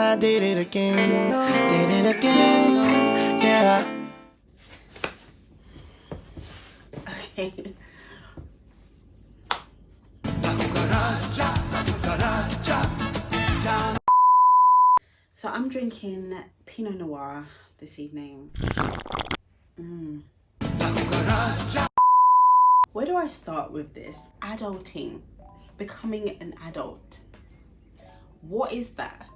I did it again, yeah. Okay. So I'm drinking Pinot Noir this evening. Where do I start with this? Adulting, becoming an adult. What is that?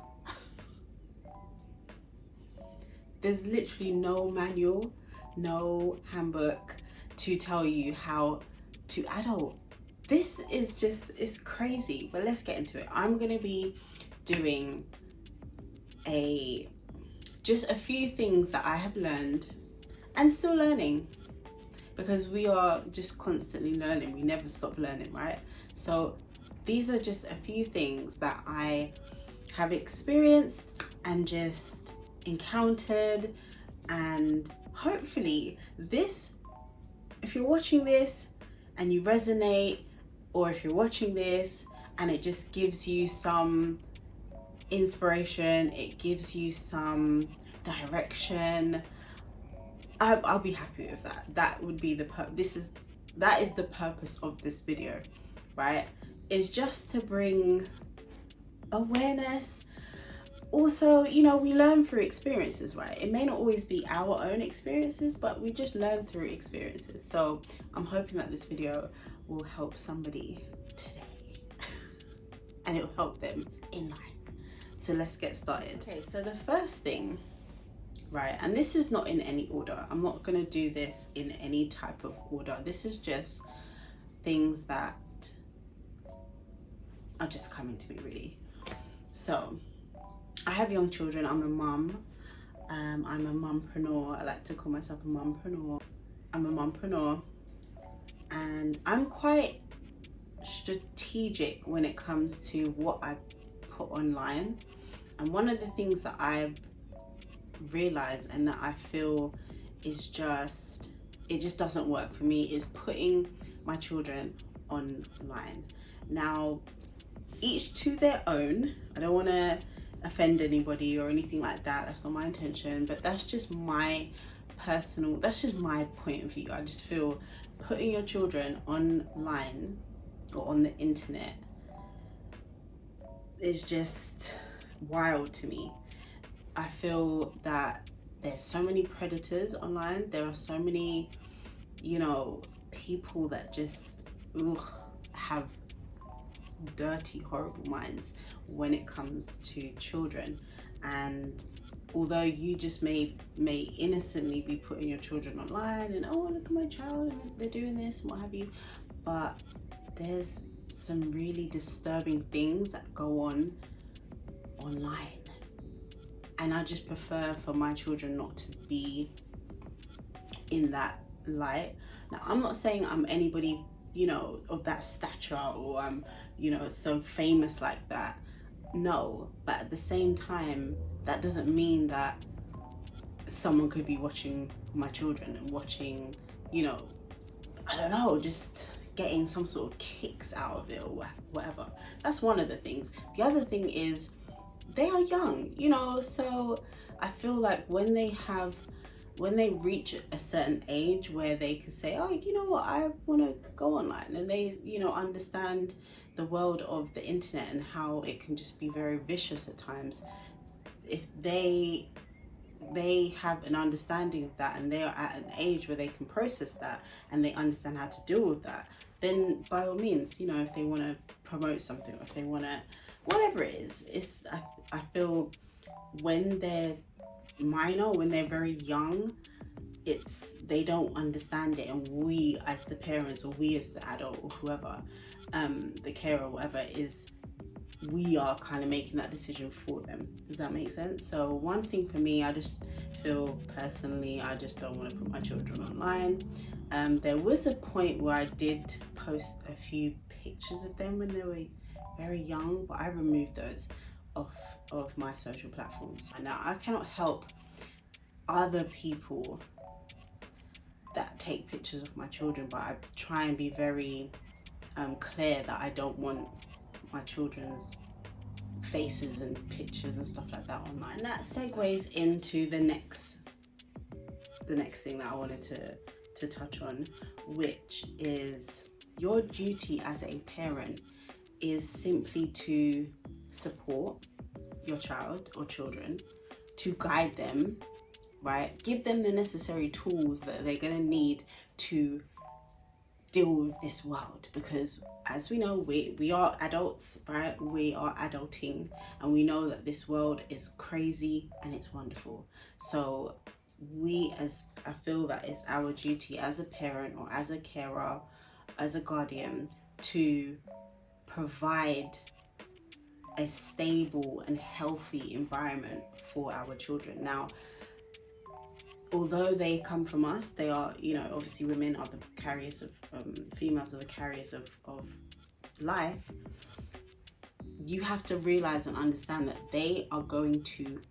There's literally no manual, no handbook to tell you how to adult. This is just, it's crazy, but let's get into it. I'm gonna be doing just a few things that I have learned and still learning, because we are just constantly learning. We never stop learning, right? So these are just a few things that I have experienced and just encountered, and hopefully this, if you're watching this and you resonate, or if you're watching this and it just gives you some inspiration, it gives you some direction, I'll be happy with that. That would be that is the purpose of this video, right? Is just to bring awareness. Also, you know, we learn through experiences, right? It may not always be our own experiences, but we just learn through experiences. So I'm hoping that this video will help somebody today and it'll help them in life. So let's get started. Okay, so the first thing, right, and this is not in any order. I'm not gonna do this in any type of order. This is just things that are just coming to me, really. So I have young children. I'm a mum. I'm a mumpreneur. I like to call myself a mumpreneur. I'm a mumpreneur, and I'm quite strategic when it comes to what I put online. And one of the things that I've realized and that I feel is it just doesn't work for me is putting my children online. Now, each to their own. I don't want to offend anybody or anything like that. That's not my intention, but that's just my point of view. I just feel putting your children online or on the internet is just wild to me. I feel that there's so many predators online. There are so many, you know, people that just have dirty, horrible minds when it comes to children. And although you just may innocently be putting your children online and, oh, look at my child and they're doing this and what have you, but there's some really disturbing things that go on online. And I just prefer for my children not to be in that light. Now, I'm not saying I'm anybody, you know, of that stature, or I'm, you know, so famous like that. No, but at the same time, that doesn't mean that someone could be watching my children and watching, you know, I don't know, just getting some sort of kicks out of it or whatever. That's one of the things. The other thing is they are young, you know, so I feel like when they reach a certain age where they can say, oh, you know what, I want to go online, and they, you know, understand the world of the internet and how it can just be very vicious at times. If they have an understanding of that and they are at an age where they can process that and they understand how to deal with that, then by all means, you know, if they want to promote something, or if they want to, whatever it is, I feel when they're minor, when they're very young, they don't understand it, and we as the parents, or we as the adult, or whoever, the carer or whatever, we are kind of making that decision for them. Does that make sense? So one thing for me, I just feel personally, I just don't want to put my children online. There was a point where I did post a few pictures of them when they were very young, but I removed those off of my social platforms. And now I cannot help other people that take pictures of my children, but I try and be very clear that I don't want my children's faces and pictures and stuff like that online. And that segues into the next thing that I wanted to touch on, which is your duty as a parent is simply to support your child or children, to guide them, right? Give them the necessary tools that they're going to need to deal with this world, because as we know, we are adults, right? We are adulting, and we know that this world is crazy and it's wonderful. So I feel that it's our duty as a parent or as a carer, as a guardian, to provide a stable and healthy environment for our children. Now, although they come from us, they are, obviously women are the carriers of, females are the carriers of life. You have to realize and understand that they are going to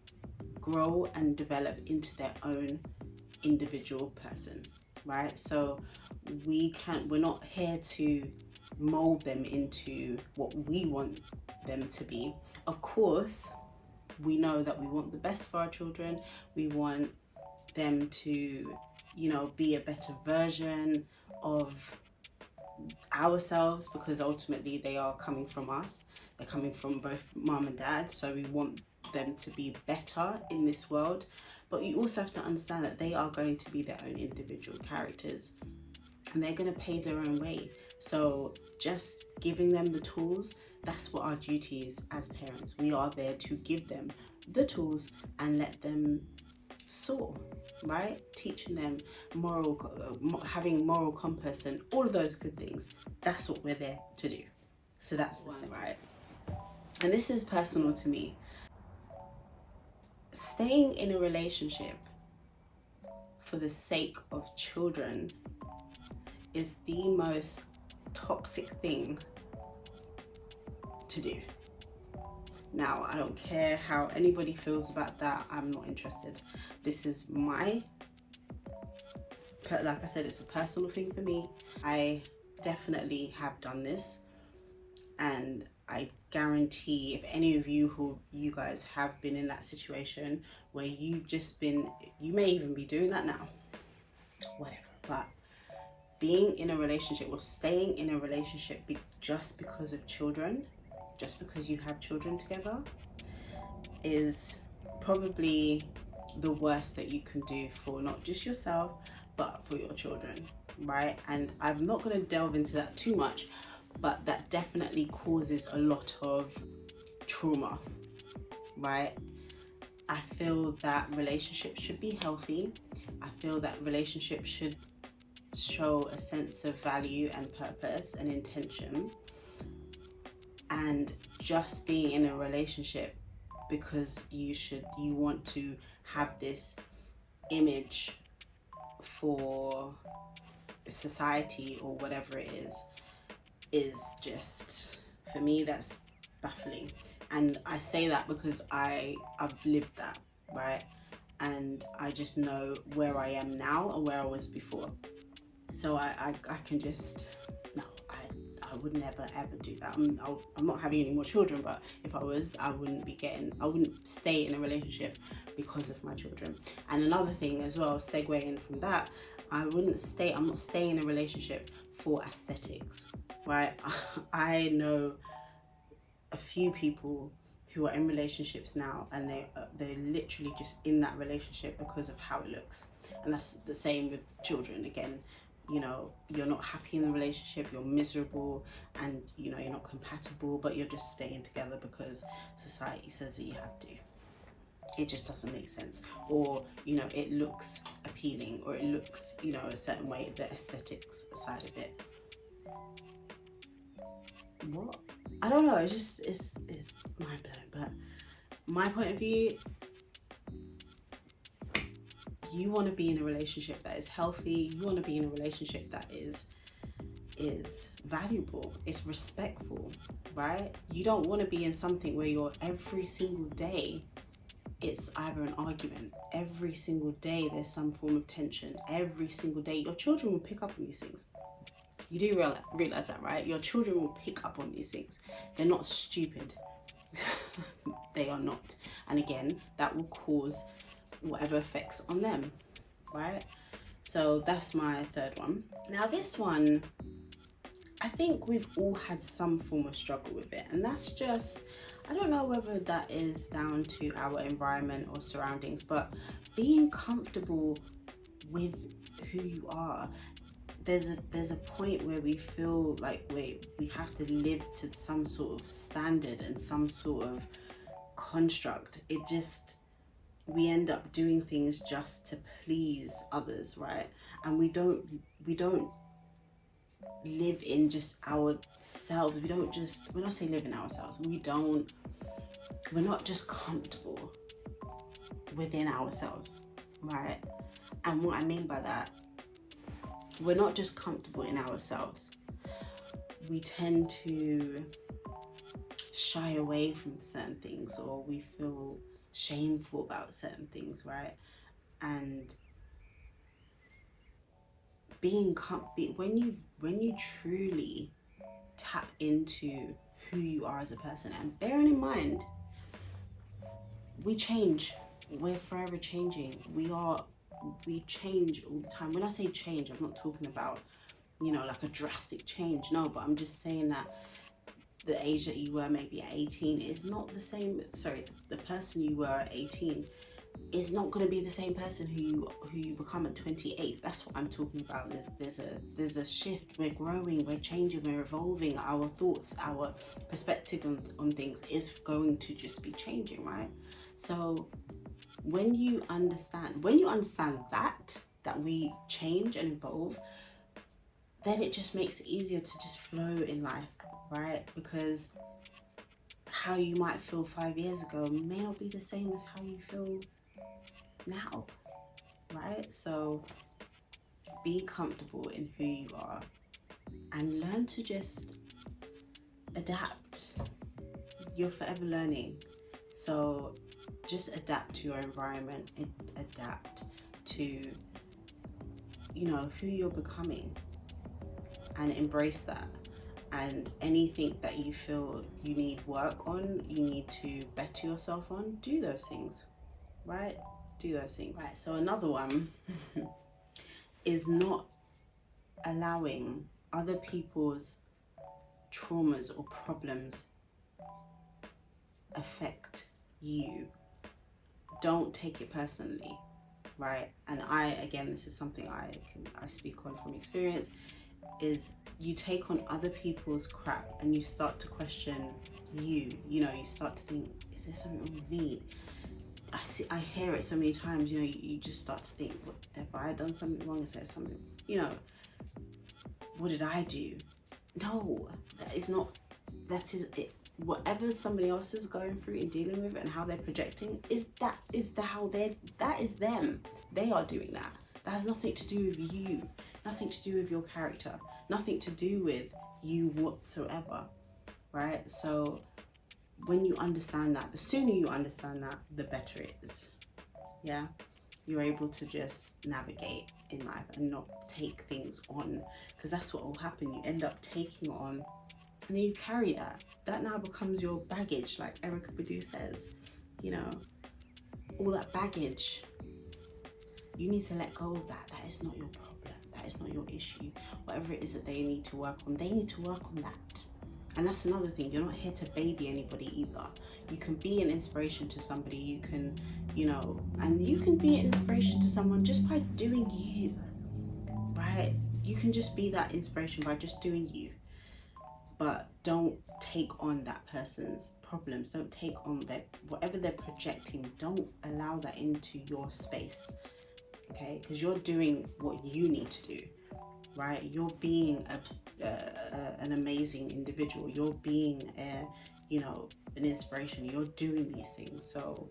grow and develop into their own individual person, right? So we're not here to mold them into what we want them to be. Of course, we know that we want the best for our children. We want them to, be a better version of ourselves, because ultimately they are coming from us. They're coming from both mom and dad, so we want them to be better in this world. But you also have to understand that they are going to be their own individual characters, and they're going to pay their own way. So just giving them the tools, that's what our duty is as parents. We are there to give them the tools and let them soar, right? Teaching them having moral compass and all of those good things. That's what we're there to do. So that's the thing, right? And this is personal to me. Staying in a relationship for the sake of children is the most toxic thing to do. Now, I don't care how anybody feels about that. I'm not interested. This is like I said, it's a personal thing for me. I definitely have done this, and I guarantee if any of you guys have been in that situation where you may even be doing that now, whatever, but being in a relationship or staying in a relationship just because of children, just because you have children together, is probably the worst that you can do for not just yourself, but for your children, right? And I'm not going to delve into that too much, but that definitely causes a lot of trauma, right? I feel that relationships should be healthy. I feel that relationships should show a sense of value and purpose and intention. And just being in a relationship because you want to have this image for society or whatever it is just, for me, that's baffling. And I say that because I've lived that, right? And I just know where I am now and where I was before. So I can just, no, I would never ever do that. I'm not having any more children, but if I was, I wouldn't stay in a relationship because of my children. And another thing as well, segueing from that, I'm not staying in a relationship for aesthetics, right? I know a few people who are in relationships now, and they're literally just in that relationship because of how it looks. And that's the same with children. Again, you're not happy in the relationship, you're miserable, and you're not compatible, but you're just staying together because society says that you have to. It just doesn't make sense. Or it looks appealing, or it looks a certain way, the aesthetics side of it. What? I don't know, it's mind blowing. But my point of view, you want to be in a relationship that is healthy. You want to be in a relationship that is valuable, it's respectful, right? You don't want to be in something where you're every single day it's either an argument. Every single day there's some form of tension. Every single day. Your children will pick up on these things. You do realize that, right? Your children will pick up on these things. They're not stupid. They are not. And again, that will cause whatever effects on them, right? So that's my third one. Now this one, I think we've all had some form of struggle with it, and that's just, I don't know whether that is down to our environment or surroundings, but being comfortable with who you are. There's a point where we feel like we have to live to some sort of standard and some sort of construct. It just, we end up doing things just to please others, right? And we don't live in just ourselves. We don't just, when I say live in ourselves, we're not just comfortable within ourselves, right? And what I mean by that, we're not just comfortable in ourselves. We tend to shy away from certain things, or we feel shameful about certain things, right? And when you truly tap into who you are as a person, and bearing in mind, we change, we're forever changing, we change all the time. When I say change, I'm not talking about, you know, like a drastic change, no, but I'm just saying that the age that you were maybe at 18 is not the same, sorry, the person you were at 18 is not going to be the same person who you become at 28. That's what I'm talking about. There's a shift. We're growing, we're changing, we're evolving. Our thoughts, our perspective on things is going to just be changing, right? So when you understand that we change and evolve, then it just makes it easier to just flow in life, right? Because how you might feel 5 years ago may not be the same as how you feel now, right? So be comfortable in who you are and learn to just adapt. You're forever learning, so just adapt to your environment, adapt to, you know, who you're becoming, and embrace that. And anything that you feel you need work on, you need to better yourself on, do those things, right? Do those things. Right, so another one is not allowing other people's traumas or problems affect you. Don't take it personally, right? And again, this is something I speak on from experience, is you take on other people's crap and you start to question you know, you start to think, is there something wrong with me? I hear it so many times, you know, you just start to think, what, have I done something wrong? Is there something, you know, what did I do? No, that is it. Whatever somebody else is going through and dealing with and how they're projecting, that is them. They are doing that. That has nothing to do with you, nothing to do with your character, nothing to do with you whatsoever, right? So when you understand that, the sooner you understand that, the better it is. Yeah, you're able to just navigate in life and not take things on, because that's what will happen. You end up taking on, and then you carry that now becomes your baggage, like Erica Badu says, you know, all that baggage. You need to let go of that. That is not your problem. That is not your issue. Whatever it is that they need to work on, they need to work on that. And that's another thing. You're not here to baby anybody either. You can be an inspiration to somebody. You can, you know, and you can be an inspiration to someone just by doing you, right? You can just be that inspiration by just doing you. But don't take on that person's problems. Don't take on whatever they're projecting. Don't allow that into your space, okay? Because you're doing what you need to do, right? You're being an amazing individual. You're being you know, an inspiration. You're doing these things. So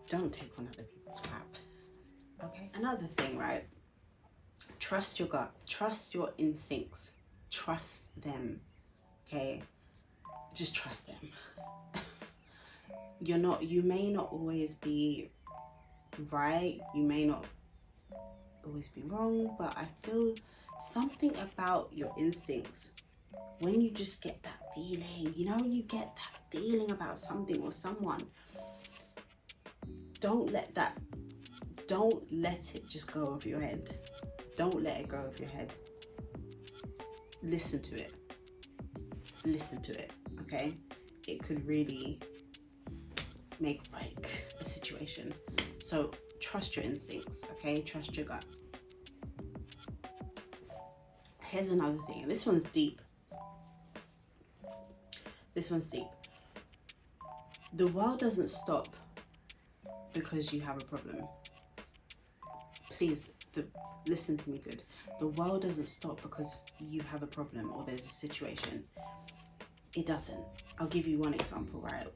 don't take on other people's crap, okay? Another thing, right? Trust your gut. Trust your instincts. Trust them. Okay, just trust them. You may not always be right, you may not always be wrong, but I feel something about your instincts when you just get that feeling, you know, when you get that feeling about something or someone, don't let it just go over your head. Don't let it go over your head. Listen to it. Listen to it, okay? It could really make or break a situation. So trust your instincts, okay? Trust your gut. Here's another thing, and this one's deep. This one's deep. The world doesn't stop because you have a problem. Please, listen to me good. The world doesn't stop because you have a problem or there's a situation. It doesn't. I'll give you one example, right?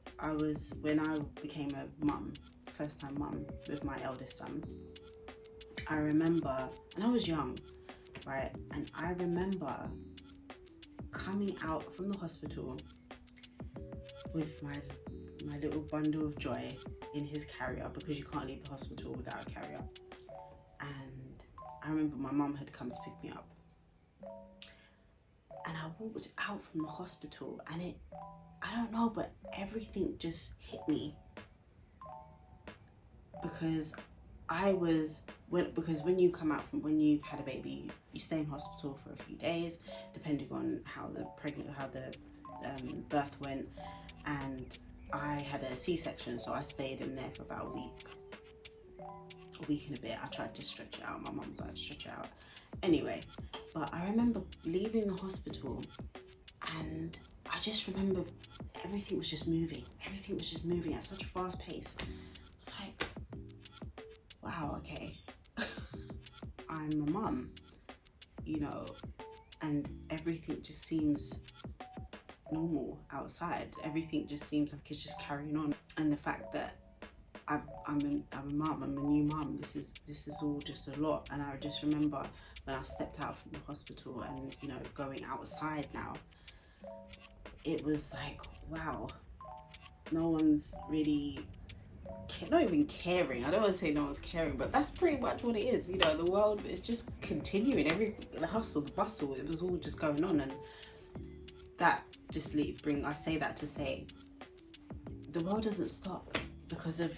When I became a mum, first time mum with my eldest son, I remember, and I was young, right? And I remember coming out from the hospital with my little bundle of joy in his carrier, because you can't leave the hospital without a carrier. And I remember my mum had come to pick me up. And I walked out from the hospital and I don't know, but everything just hit me. Because when you come out when you've had a baby, you stay in hospital for a few days, depending on how the birth went. And I had a C-section, so I stayed in there for about a week and a bit. I tried to stretch it out. My mum was like, stretch it out. Anyway, but I remember leaving the hospital and I just remember everything was just moving. Everything was just moving at such a fast pace. I was like, wow, okay. I'm a mum, you know, and everything just seems normal outside. Everything just seems like it's just carrying on. And the fact that I'm a mum, I'm a new mum, this is all just a lot. And I just remember when I stepped out from the hospital and, you know, going outside now, it was like, wow, no one's really, not even caring. I don't want to say no one's caring, but that's pretty much what it is. You know, the world is just continuing. The hustle, the bustle, it was all just going on. And that just I say that to say, the world doesn't stop because of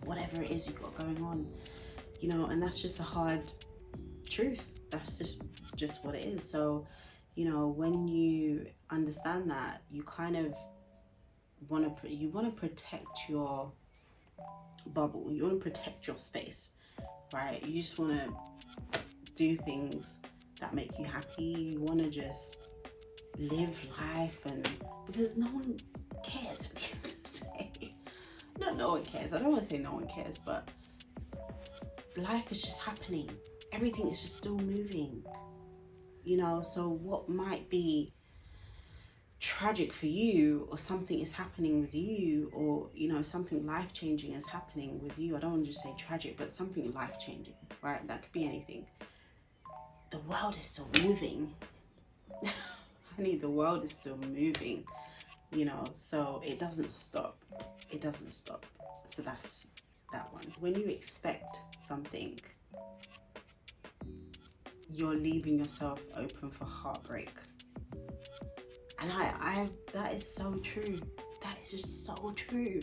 whatever it is you've got going on, you know, and that's just a hard truth. That's just what it is. So, you know, when you understand that, you kind of want to protect your bubble. You want to protect your space, right? You just want to do things that make you happy. You want to just live life, and because no one cares at the end of the day. Not no one cares. I don't want to say no one cares, but life is just happening. Everything is just still moving, you know. So what might be tragic for you, or something is happening with you, or, you know, something life-changing is happening with you. I don't want to just say tragic, but something life-changing, right? That could be anything. The world is still moving. Honey, the world is still moving, you know, so it doesn't stop. It doesn't stop. So that's that one. When you expect something, you're leaving yourself open for heartbreak. And that is so true. That is just so true.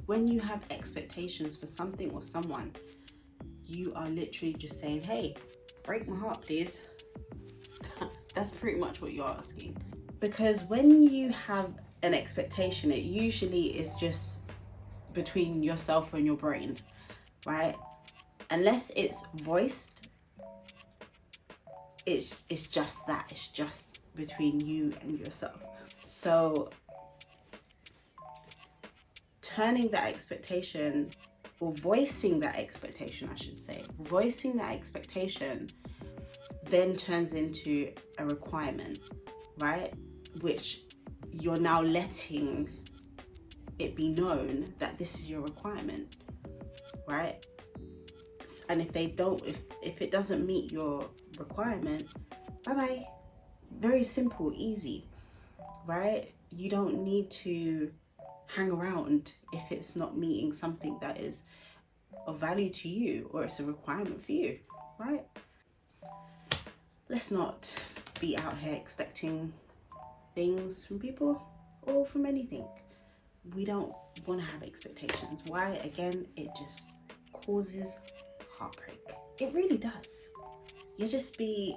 When you have expectations for something or someone, you are literally just saying, hey, break my heart, please. That's pretty much what you're asking. Because when you have an expectation, it usually is just between yourself and your brain, right? Unless it's voiced, it's just that. It's just between you and yourself. So turning that expectation, or voicing that expectation, I should say, voicing that expectation then turns into a requirement, right? Which you're now letting it be known that this is your requirement, right? And if it doesn't meet your requirement, bye-bye. Very simple, easy, right? You don't need to hang around if it's not meeting something that is of value to you, or it's a requirement for you, right? Let's not be out here expecting things from people or from anything. We don't want to have expectations. Why? Again, it just causes heartbreak. It really does. You just be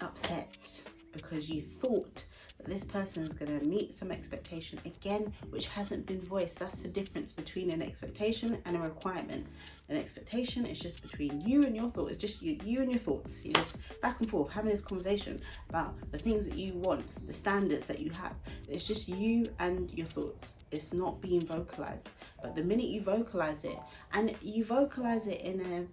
upset because you thought that this person is going to meet some expectation, again, which hasn't been voiced. That's the difference between an expectation and a requirement. An expectation is just between you and your thoughts. It's just you and your thoughts. You're just back and forth having this conversation about the things that you want, the standards that you have. It's just you and your thoughts. It's not being vocalized. But the minute you vocalize it, and you vocalize it in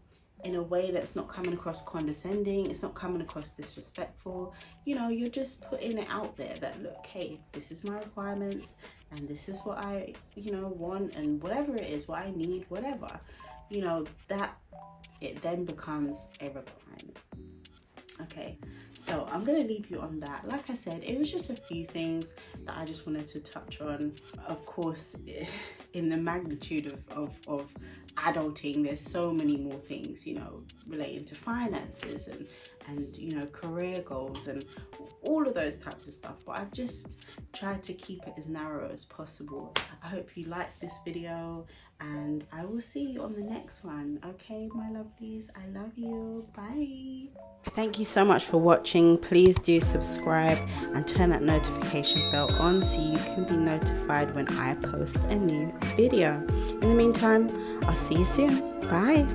a way that's not coming across condescending, it's not coming across disrespectful, you know, you're just putting it out there that, look, hey, this is my requirements and this is what I, you know, want, and whatever it is, what I need, whatever, you know, that it then becomes a requirement. Okay, so I'm going to leave you on that. Like I said, it was just a few things that I just wanted to touch on. Of course, in the magnitude of adulting, there's so many more things, you know, relating to finances and you know, career goals and all of those types of stuff. But I've just tried to keep it as narrow as possible. I hope you liked this video, and I will see you on the next one. Okay, my lovelies, I love you. Bye. Thank you so much for watching. Please do subscribe and turn that notification bell on so you can be notified when I post a new video. In the meantime, I'll see you soon. Bye.